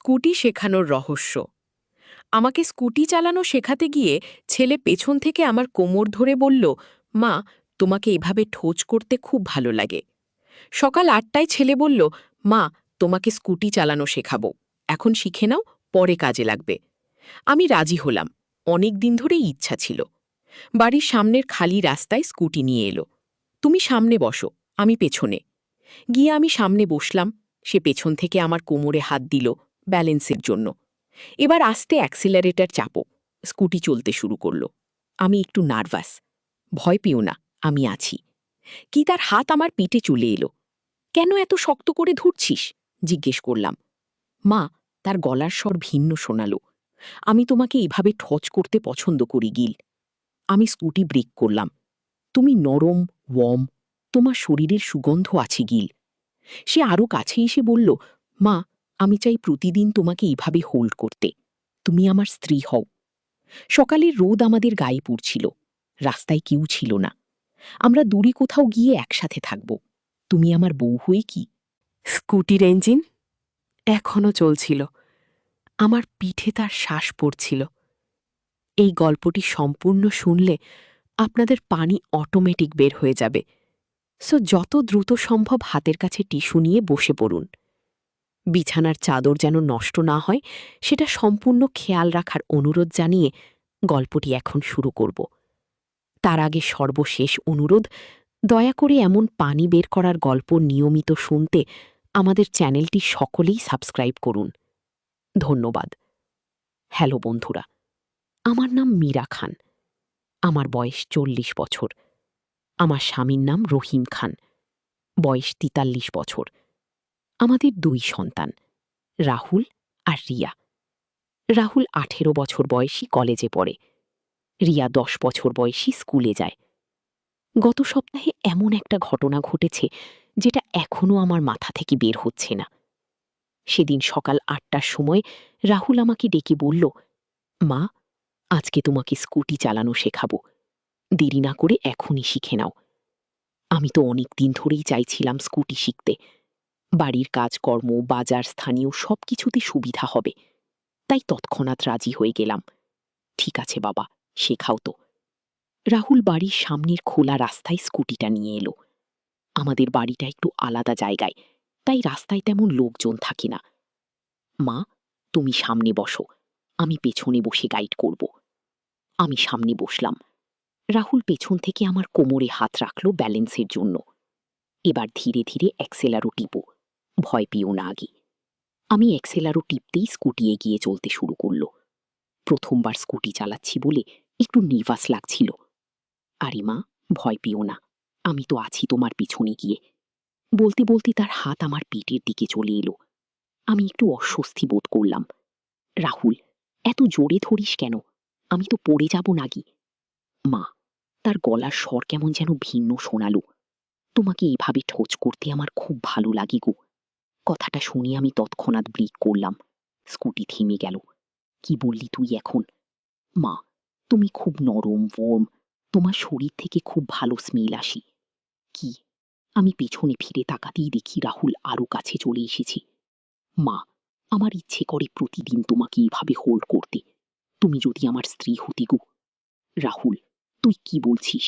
Scooty শেখানোর রহস্য। আমাকে স্কুটি চালানো শেখাতে গিয়ে ছেলে পেছন থেকে আমার কোমর ধরে বলল, মা, তোমাকে এভাবে ঠোঁচ করতে খুব ভালো লাগে। সকাল ৮টায় ছেলে বলল, মা, তোমাকে স্কুটি চালানো শেখাবো, এখন শিখে নাও, পরে কাজে লাগবে। আমি রাজি হলাম, অনেক দিন ধরেই ইচ্ছা ছিল। বাড়ির সামনের খালি রাস্তায় স্কুটি নিয়ে এলো। তুমি সামনে বসো, আমি পেছনে। গিয়ে আমি সামনে বসলাম, সে পেছন থেকে আমার কোমরে হাত দিল ব্যালেন্সের জন্য। এবার আস্তে অ্যাক্সিলারেটর চাপো। স্কুটি চলতে শুরু করল। আমি একটু নার্ভাস। ভয় পেও না, আমি আছি। কি তার হাত আমার পিঠে চলে এলো। কেন এত শক্ত করে ধরছিস? জিজ্ঞেস করলাম। মা, তার গলার স্বর ভিন্ন শোনালো। আমি তোমাকে এভাবে ঠচ করতে পছন্দ করি, গিল। আমি স্কুটি ব্রেক করলাম। তুমি নরম, ওয়ার্ম, তোমার শরীরের সুগন্ধ আছে, গিল। সে আরও কাছে এসে বলল, মা, আমি চাই প্রতিদিন তোমাকে এইভাবে হোল্ড করতে। তুমি আমার স্ত্রী হও। সকালের রোদ আমাদের গায়ে পড়ছিল। রাস্তায় কেউ ছিল না। আমরা দূরে কোথাও গিয়ে একসাথে থাকব। তুমি আমার বউ হয়ে কি? স্কুটির ইঞ্জিন এখনও চলছিল। আমার পিঠে তার শ্বাস পড়ছিল। এই গল্পটি সম্পূর্ণ শুনলে আপনাদের পানি অটোমেটিক বের হয়ে যাবে। সো যত দ্রুত সম্ভব হাতের কাছে টিস্যু নিয়ে বসে পড়ুন। বিছানার চাদর যেন নষ্ট না হয় সেটা সম্পূর্ণ খেয়াল রাখার অনুরোধ জানিয়ে গল্পটি এখন শুরু করব। তার আগে সর্বশেষ অনুরোধ, দয়া করে এমন পানি বের করার গল্প নিয়মিত শুনতে আমাদের চ্যানেলটি সকলেই সাবস্ক্রাইব করুন। ধন্যবাদ। হ্যালো বন্ধুরা, আমার নাম মীরা খান। আমার বয়স ৪০ বছর। আমার স্বামীর নাম রহিম খান, বয়স ৪৩ বছর। আমাদের ২ সন্তান, রাহুল আর রিয়া। রাহুল ১৮ বছর বয়সী, কলেজে পড়ে। রিয়া ১০ বছর বয়সী, স্কুলে যায়। গত সপ্তাহে এমন একটা ঘটনা ঘটেছে যেটা এখনও আমার মাথা থেকে বের হচ্ছে না। সেদিন সকাল ৮টার সময় রাহুল আমাকে ডেকে বলল, মা, আজকে তোমাকে স্কুটি চালানো শেখাবো, দেরি না করে এখনই শিখে নাও। আমি তো অনেক দিন ধরেই চাইছিলাম স্কুটি শিখতে। বাড়ির কাজকর্ম, বাজার, স্থানীয় সবকিছুতে সুবিধা হবে, তাই তৎক্ষণাৎ রাজি হয়ে গেলাম। ঠিক আছে বাবা, শেখাও তো। রাহুল বাড়ির সামনের খোলা রাস্তায় স্কুটিটা নিয়ে এলো। আমাদের বাড়িটা একটু আলাদা জায়গায়, তাই রাস্তায় তেমন লোকজন থাকে না। মা, তুমি সামনে বসো, আমি পেছনে বসে গাইড করব। আমি সামনে বসলাম। রাহুল পেছন থেকে আমার কোমরে হাত রাখল ব্যালেন্সের জন্য। এবার ধীরে ধীরে অ্যাক্সেলারও টিপো, ভয় পেও না আগে। আমি অ্যাক্সেলারও টিপতেই স্কুটি এগিয়ে চলতে শুরু করল। প্রথমবার স্কুটি চালাচ্ছি বলে একটু নার্ভাস লাগছিল। আরে মা, ভয় পেও না, আমি তো আছি তোমার পিছনে গিয়ে। বলতে বলতে তার হাত আমার পেটের দিকে চলে এলো। আমি একটু অস্বস্তি বোধ করলাম। রাহুল, এত জোরে ধরিস কেন? আমি তো পড়ে যাব নাকি? মা, তার গলার স্বর কেমন যেন ভিন্ন শোনালো। তোমাকে এভাবে ঠোঁচ করতে আমার খুব ভালো লাগে গো। কথাটা শুনে আমি তৎক্ষণাৎ ব্রেক করলাম। স্কুটি থেমে গেল। কি বললি তুই এখন? মা, তুমি খুব নরম, ওয়ার্ম, তোমার শরীর থেকে খুব ভালো স্মেল আসি। কি? আমি পেছনে ফিরে তাকাতেই দেখি রাহুল আরো কাছে চলে এসেছে। মা, আমার ইচ্ছে করে প্রতিদিন তোমাকে এভাবে হোল্ড করতে, তুমি যদি আমার স্ত্রী হতে গো। রাহুল, তুই কি বলছিস?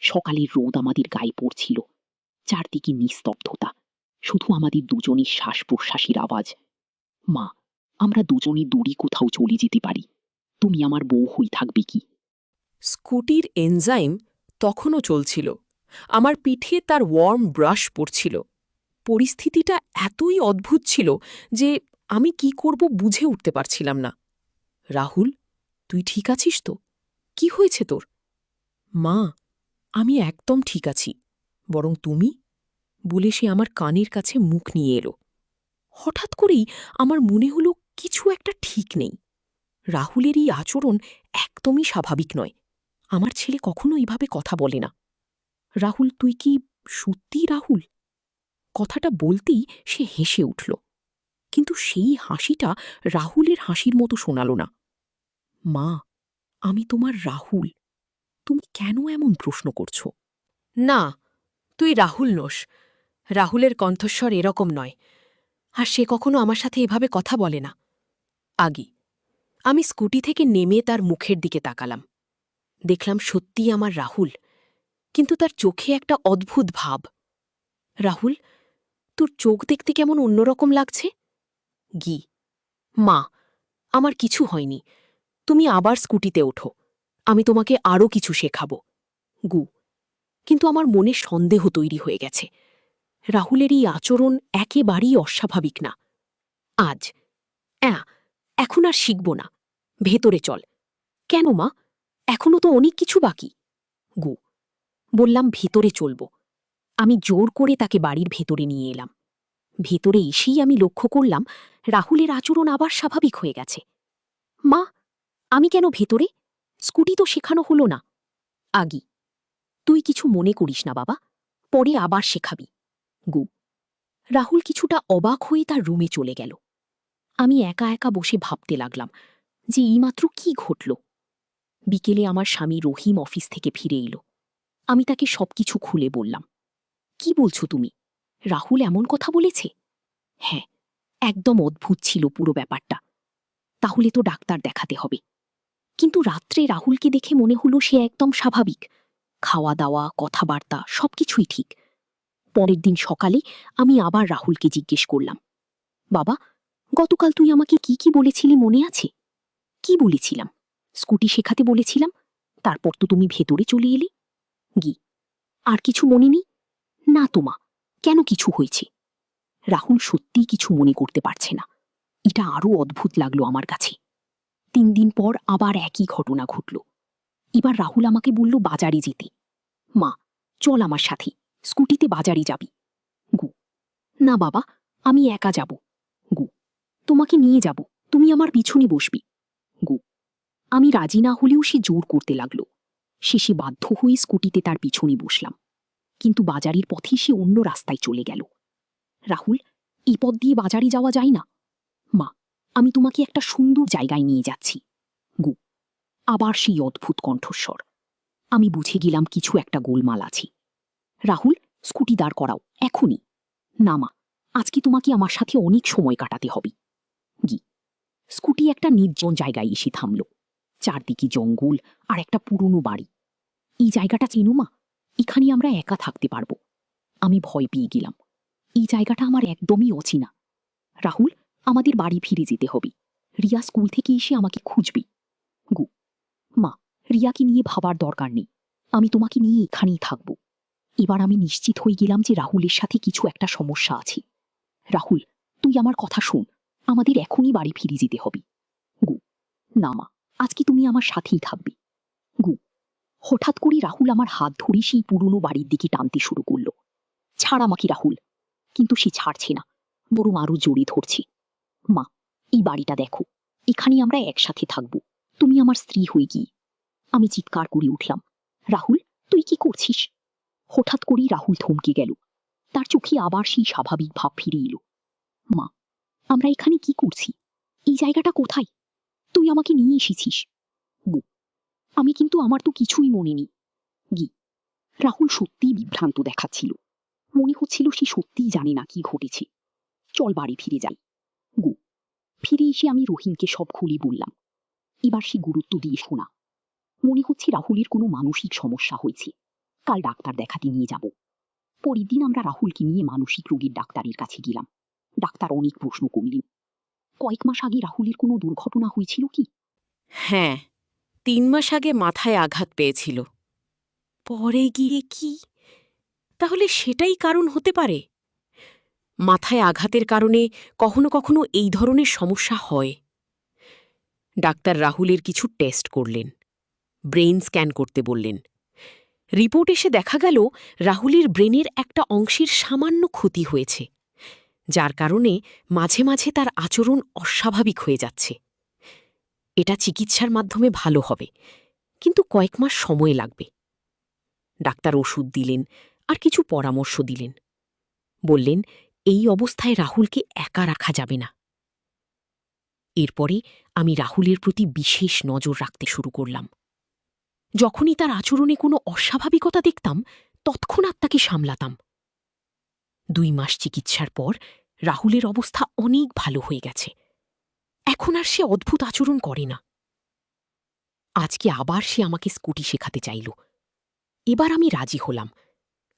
সকালের রোদ আমাদের গায়ে পড়ছিল। চারদিকে নিস্তব্ধতা, শুধু আমাদের দুজনের শ্বাস প্রশ্বাসের আওয়াজ। মা, আমরা দুজনে দূরে কোথাও চলে যেতে পারি, তুমি আমার বউ হয়ে থাকবে কি? স্কুটির এনজাইম তখনও চলছিল। আমার পিঠে তার ওয়ার্ম ব্রাশ পড়ছিল। পরিস্থিতিটা এতই অদ্ভুত ছিল যে আমি কি করব বুঝে উঠতে পারছিলাম না। রাহুল, তুই ঠিক আছিস তো? কি হয়েছে তোর? মা, আমি একদম ঠিক আছি, বরং তুমি, বলে সে আমার কানের কাছে মুখ নিয়ে এলো। হঠাৎ করেই আমার মনে হলো কিছু একটা ঠিক নেই। রাহুলের এই আচরণ একদমই স্বাভাবিক নয়। আমার ছেলে কখনো এইভাবে কথা বলে না। রাহুল, তুই কি সত্যি রাহুল? কথাটা বলতেই সে হেসে উঠল, কিন্তু সেই হাসিটা রাহুলের হাসির মতো শোনাল না। মা, আমি তোমার রাহুল। তুমি কেন এমন প্রশ্ন করছ? না, তুই রাহুল নোস। রাহুলের কণ্ঠস্বর এরকম নয়। আর সে কখনো আমার সাথে এভাবে কথা বলে না। আগি, আমি স্কুটি থেকে নেমে তার মুখের দিকে তাকালাম। দেখলাম সত্যিই আমার রাহুল, কিন্তু তার চোখে একটা অদ্ভুত ভাব। রাহুল, তোর চোখ দেখতে কেমন অন্যরকম লাগছে। গি, মা, আমার কিছু হয়নি, তুমি আবার স্কুটিতে ওঠো, আমি তোমাকে আরও কিছু শেখাব। গু, কিন্তু আমার মনে সন্দেহ তৈরি হয়ে গেছে। রাহুলের এই আচরণ একেবারেই অস্বাভাবিক না। আজ এখন আর শিখব না, ভেতরে চল। কেন মা, এখনো তো অনেক কিছু বাকি। গু, বললাম ভেতরে চলব। আমি জোর করে তাকে বাড়ির ভেতরে নিয়ে এলাম। ভেতরে এসেই আমি লক্ষ্য করলাম রাহুলের আচরণ আবার স্বাভাবিক হয়ে গেছে। মা, আমি কেন ভেতরে? স্কুটি তো শেখানো হলো না। আগি, তুই কিছু মনে করিস না বাবা, পরে আবার শেখাবি। গু, রাহুল কিছুটা অবাক হয়ে তার রুমে চলে গেল। আমি একা একা বসে ভাবতে লাগলাম যে এইমাত্র কি ঘটল। বিকেলে আমার স্বামী রহিম অফিস থেকে ফিরে এলো। আমি তাকে সবকিছু খুলে বললাম। কি বলছো তুমি? রাহুল এমন কথা বলেছে? হ্যাঁ, একদম অদ্ভুত ছিল পুরো ব্যাপারটা। তাহলে তো ডাক্তার দেখাতে হবে। কিন্তু রাত্রে রাহুলকে দেখে মনে হলো সে একদম স্বাভাবিক। খাওয়া দাওয়া, কথাবার্তা সবকিছুই ঠিক। পরের দিন সকালে আমি আবার রাহুলকে জিজ্ঞেস করলাম, বাবা, গতকাল তুই আমাকে কি কি বলেছিলি মনে আছে? কি বলেছিলাম? স্কুটি শেখাতে বলেছিলাম, তারপর তো তুমি ভেতরে চলে এলে। গি, আর কিছু মনে নেই? না তোমা, কেন কিছু হয়েছে? রাহুল সত্যিই কিছু মনে করতে পারছে না। এটা আরও অদ্ভুত লাগলো আমার কাছে। 3 দিন পর আবার একই ঘটনা ঘটল। এবার রাহুল আমাকে বলল বাজারে যেতে। মা, চল আমার সাথে, স্কুটিতে বাজারে যাবি। গু, না বাবা, আমি একা যাব। গু, তোমাকে নিয়ে যাব, তুমি আমার পিছনে বসবি। গু, আমি রাজি না হলেও সে জোর করতে লাগল। শেষে বাধ্য হয়ে স্কুটিতে তার পিছনে বসলাম। কিন্তু বাজারের পথে সে অন্য রাস্তায় চলে গেল। রাহুল, এই পথ দিয়ে বাজারে যাওয়া যায় না। মা, আমি তোমাকে একটা সুন্দর জায়গায় নিয়ে যাচ্ছি। গু, আবার সেই অদ্ভুত কণ্ঠস্বর। আমি বুঝে গেলাম কিছু একটা গোলমাল আছে। রাহুল, স্কুটি দাঁড় করাও, এখনই। না মা, আজকে তোমাকে আমার সাথে অনেক সময় কাটাতে হবে। গি, স্কুটি একটা নির্জন জায়গায় এসে থামল। চারদিকে জঙ্গল আর একটা পুরনো বাড়ি। এই জায়গাটা চেনো মা? এখানে আমরা একা থাকতে পারবো। আমি ভয় পেয়ে গেলাম। এই জায়গাটা আমার একদমই অচেনা। রাহুল, আমাদের বাড়ি ফিরে যেতে হবে। রিয়া স্কুল থেকে এসে আমাকে খুঁজবে। গু, মা, রিয়াকে নিয়ে ভাবার দরকার নেই, আমি তোমাকে নিয়ে এখানেই থাকব। এবার আমি নিশ্চিত হয়ে গেলাম যে রাহুলের সাথে কিছু একটা সমস্যা আছে। রাহুল, তুই আমার কথা শোন, আমাদের এখনই বাড়ি ফিরে যেতে হবে। গু, না মা, আজকে তুমি আমার সাথেই থাকবে। গু, হঠাৎ করে রাহুল আমার হাত ধরে সেই পুরনো বাড়ির দিকে টানতে শুরু করল। ছাড় আমাকে রাহুল। কিন্তু সে ছাড়ছে না, বরং আরো জোরে ধরছে। মা, এই বাড়িটা দেখো, এখানে আমরা একসাথে থাকব, তুমি আমার স্ত্রী হয়ে গিয়ে। আমি চিৎকার করে উঠলাম, রাহুল, তুই কি করছিস? হঠাৎ করেই রাহুল থমকে গেল। তার চোখে আবার সেই স্বাভাবিক ভাব ফিরে এলো। মা, আমরা এখানে কি করছি? এই জায়গাটা কোথায়? তুই আমাকে নিয়ে এসেছিস। গু, আমি কিন্তু আমার তো কিছুই মনে নেই। গি, রাহুল সত্যিই বিভ্রান্ত দেখাচ্ছিল। মনে হচ্ছিল সে সত্যিই জানে না কি ঘটেছে। চল বাড়ি ফিরে যাই। গু, ফিরে এসে আমি রহিমকে সব খুলে বললাম। এবার সে গুরুত্ব দিয়ে শোনা। মনে হচ্ছে রাহুলের কোনো মানসিক সমস্যা হয়েছে, কাল ডাক্তার দেখাতে নিয়ে যাব। পরের দিন আমরা রাহুলকে নিয়ে মানসিক রোগীর ডাক্তারের কাছে গেলাম। ডাক্তার অনেক প্রশ্ন করলেন। কয়েক মাস আগে রাহুলের কোনো দুর্ঘটনা হয়েছিল কি? হ্যাঁ, 3 মাস আগে মাথায় আঘাত পেয়েছিল। পরে গিয়ে কি? তাহলে সেটাই কারণ হতে পারে। মাথায় আঘাতের কারণে কখনো কখনো এই ধরনের সমস্যা হয়। ডাক্তার রাহুলের কিছু টেস্ট করলেন, ব্রেইন স্ক্যান করতে বললেন। রিপোর্ট এসে দেখা গেল রাহুলের ব্রেনের একটা অংশের সামান্য ক্ষতি হয়েছে, যার কারণে মাঝে মাঝে তার আচরণ অস্বাভাবিক হয়ে যাচ্ছে। এটা চিকিৎসার মাধ্যমে ভালো হবে, কিন্তু কয়েক মাস সময় লাগবে। ডাক্তার ওষুধ দিলেন আর কিছু পরামর্শ দিলেন। বললেন এই অবস্থায় রাহুলকে একা রাখা যাবে না। এরপরে আমি রাহুলের প্রতি বিশেষ নজর রাখতে শুরু করলাম। যখনই তার আচরণে কোনো অস্বাভাবিকতা দেখতাম, তৎক্ষণাৎ তাকে সামলাতাম। 2 মাস চিকিৎসার পর রাহুলের অবস্থা অনেক ভালো হয়ে গেছে। এখন আর সে অদ্ভুত আচরণ করে না। আজকে আবার সে আমাকে স্কুটি শেখাতে চাইল। এবার আমি রাজি হলাম,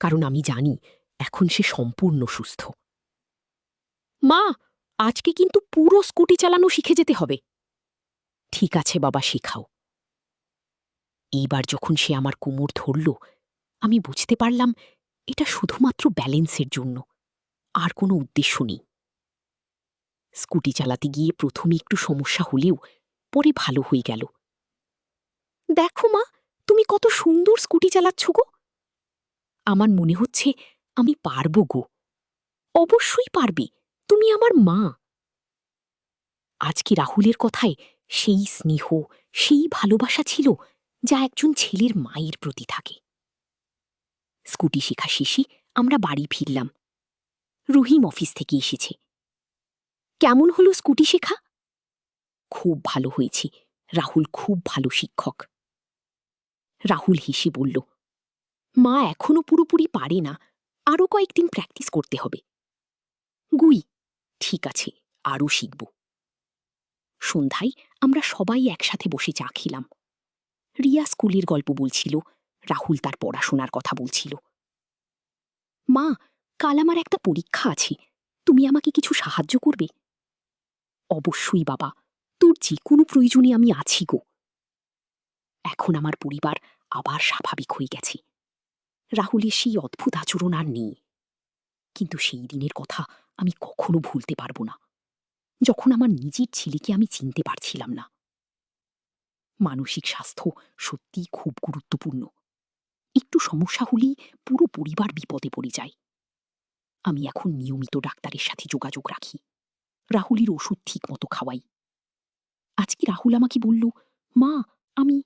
কারণ আমি জানি এখন সে সম্পূর্ণ সুস্থ। মা, আজকে কিন্তু পুরো স্কুটি চালানো শিখে যেতে হবে। ঠিক আছে বাবা, শেখাও। এইবার যখন সে আমার কোমর ধরল, আমি বুঝতে পারলাম এটা শুধুমাত্র ব্যালেন্সের জন্য, আর কোনো উদ্দেশ্য নেই। স্কুটি চালাতে গিয়ে প্রথমে একটু সমস্যা হলেও পরে ভালো হয়ে গেল। দেখো মা, তুমি কত সুন্দর স্কুটি চালাচ্ছ গো। আমার মনে হচ্ছে আমি পারবো গো। অবশ্যই পারবে, তুমি আমার মা। আজকে রাহুলের কথায় সেই স্নেহ, সেই ভালোবাসা ছিল যা একজন ছেলের মায়ের প্রতি থাকে। স্কুটি শেখা শেষে আমরা বাড়ি ফিরলাম। রহিম অফিস থেকে এসেছে। কেমন হলো স্কুটি শেখা? খুব ভালো হয়েছে, রাহুল খুব ভালো শিক্ষক। রাহুল হেসে বলল, মা এখনো পুরোপুরি পারে না, আরও কয়েকদিন প্র্যাকটিস করতে হবে। গুই, ঠিক আছে, আরও শিখব। সন্ধ্যায় আমরা সবাই একসাথে বসে চা খেলাম। রিয়া স্কুলের গল্প বলছিল, রাহুল তার পড়াশোনার কথা বলছিল। মা, কাল আমার একটা পরীক্ষা আছে, তুমি আমাকে কিছু সাহায্য করবে? অবশ্যই বাবা, তোর যে কোনো প্রয়োজনে আমি আছি গো। এখন আমার পরিবার আবার স্বাভাবিক হয়ে গেছে। রাহুলের সেই অদ্ভুত আচরণ আর নেই। কিন্তু সেই দিনের কথা আমি কখনো ভুলতে পারবো না, যখন আমার নিজের ছেলেকে আমি চিনতে পারছিলাম না। মানসিক স্বাস্থ্য সত্যিই খুব গুরুত্বপূর্ণ। একটু সমস্যা হলেই পুরো পরিবার বিপদে পড়ে যায়। আমি এখন নিয়মিত ডাক্তারের সাথে যোগাযোগ রাখি, রাহুলের ওষুধ ঠিক মতো খাওয়াই। আজকে রাহুল আমাকে বলল, মা, আমি